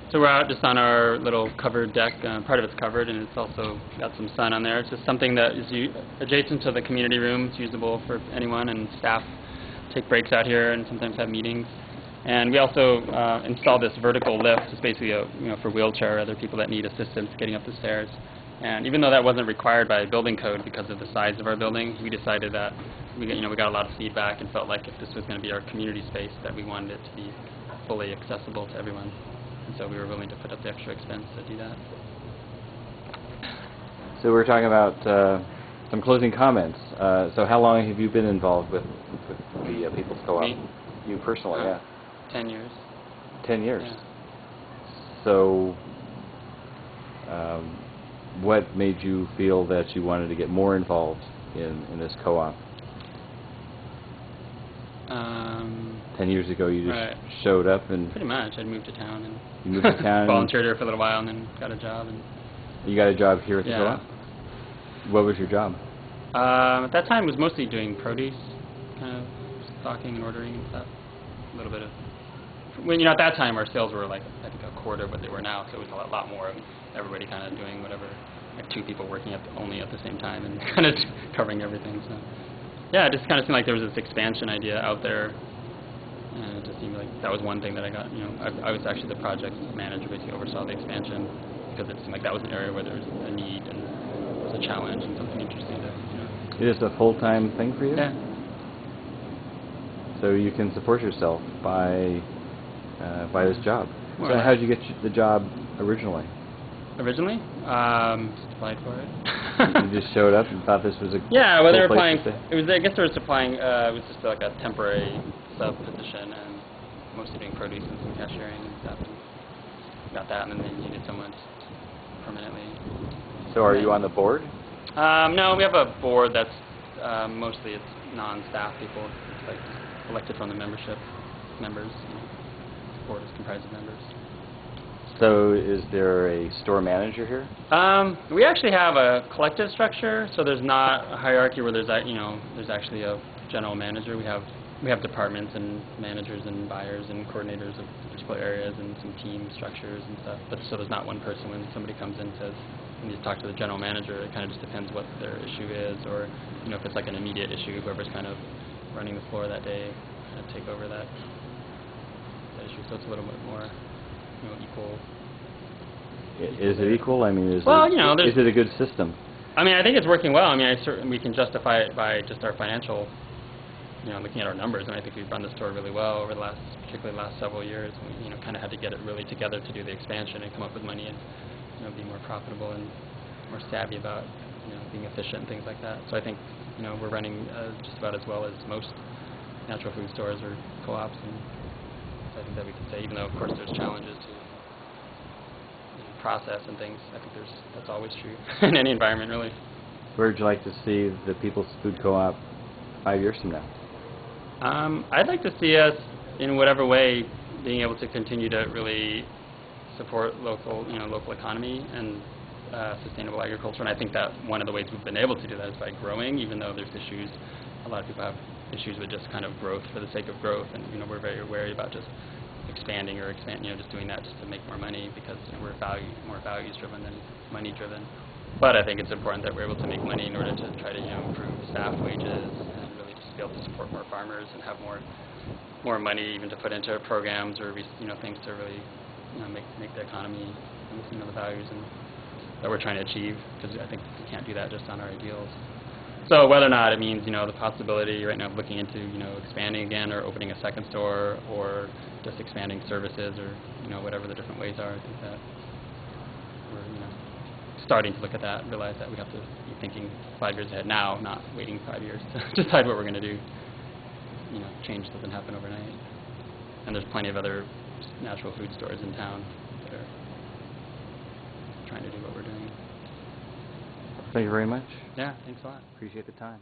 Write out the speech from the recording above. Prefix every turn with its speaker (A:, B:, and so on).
A: So we're out just on our little covered deck. Part of it's covered, and it's also got some sun on there. It's just something that is adjacent to the community room. It's usable for anyone, and staff take breaks out here and sometimes have meetings. And we also installed this vertical lift. It's basically for wheelchair or other people that need assistance getting up the stairs. And even though that wasn't required by building code because of the size of our building, we decided that we got a lot of feedback and felt like if this was going to be our community space, that we wanted it to be fully accessible to everyone. And so we were willing to put up the extra expense to do that.
B: So we're talking about some closing comments. So how long have you been involved with the People's Co-op?
A: Me?
B: You personally, yeah.
A: 10 years.
B: 10 years.
A: Yeah.
B: So what made you feel that you wanted to get more involved in this co-op? 10 years ago, you just showed up and...
A: Pretty much. I'd moved to town and
B: you moved to town
A: volunteered here for a little while and then got a job. And
B: you got a job here at the co-op? What was your job?
A: At that time, it was mostly doing produce, kind of stocking and ordering and stuff. A little bit of... at that time, our sales were like, I think, a quarter of what they were now, so it was a lot more of everybody kind of doing whatever, like 2 people working only at the same time and kind of covering everything. So, yeah, it just kind of seemed like there was this expansion idea out there. And it just seemed like that was one thing that I got, I was actually the project manager, basically oversaw the expansion, because it seemed like that was an area where there was a need and it was a challenge and something interesting to,
B: Is this a full-time thing for you?
A: Yeah. So
B: you can support yourself by this job. So how did you get the job originally?
A: Originally? Just applied for it.
B: You just showed up and thought this was a
A: well, they were applying.
B: I
A: guess they were applying. It was just like a temporary sub position, and mostly doing produce and some cashiering and stuff. And got that, and then they needed someone permanently.
B: So are you on the board?
A: No, we have a board that's mostly it's non-staff people. It's like elected from the membership members. The board is comprised of members.
B: So is there a store manager here?
A: We actually have a collective structure, so there's not a hierarchy where there's there's actually a general manager. We have departments and managers and buyers and coordinators of particular areas and some team structures and stuff. But so there's not one person when somebody comes in and says, "You need to talk to the general manager." It kind of just depends what their issue is, or if it's like an immediate issue, whoever's kind of running the floor that day kind of take over that issue. So it's a little bit more equal.
B: Is it equal? I mean, is it a good system?
A: I mean, I think it's working well. I mean, we can justify it by just our financial, looking at our numbers. And I think we've run the store really well over particularly the last several years. We, kind of had to get it really together to do the expansion and come up with money and, be more profitable and more savvy about, being efficient and things like that. So I think, we're running just about as well as most natural food stores or co-ops. And so I think that we can say, even though of course there's challenges to process and things, I think that's always true in any environment, really.
B: Where would you like to see the People's Food Co-op 5 years from now?
A: I'd like to see us, in whatever way, being able to continue to really support local economy and sustainable agriculture. And I think that one of the ways we've been able to do that is by growing, even though there's issues. A lot of people have issues with just kind of growth for the sake of growth, and we're very wary about just expanding just doing that just to make more money, because we're more values driven than money driven. But I think it's important that we're able to make money in order to try to improve staff wages and really just be able to support more farmers and have more money even to put into programs or things to really make the economy and the values that we're trying to achieve, because I think we can't do that just on our ideals. So whether or not it means, the possibility right now of looking into, expanding again or opening a second store or just expanding services or, whatever the different ways are, I think that we're, starting to look at that and realize that we have to be thinking 5 years ahead now, not waiting 5 years to decide what we're going to do. Change doesn't happen overnight. And there's plenty of other natural food stores in town that are trying to do what we're doing.
B: Thank you very much.
A: Yeah, thanks a lot.
B: Appreciate the time.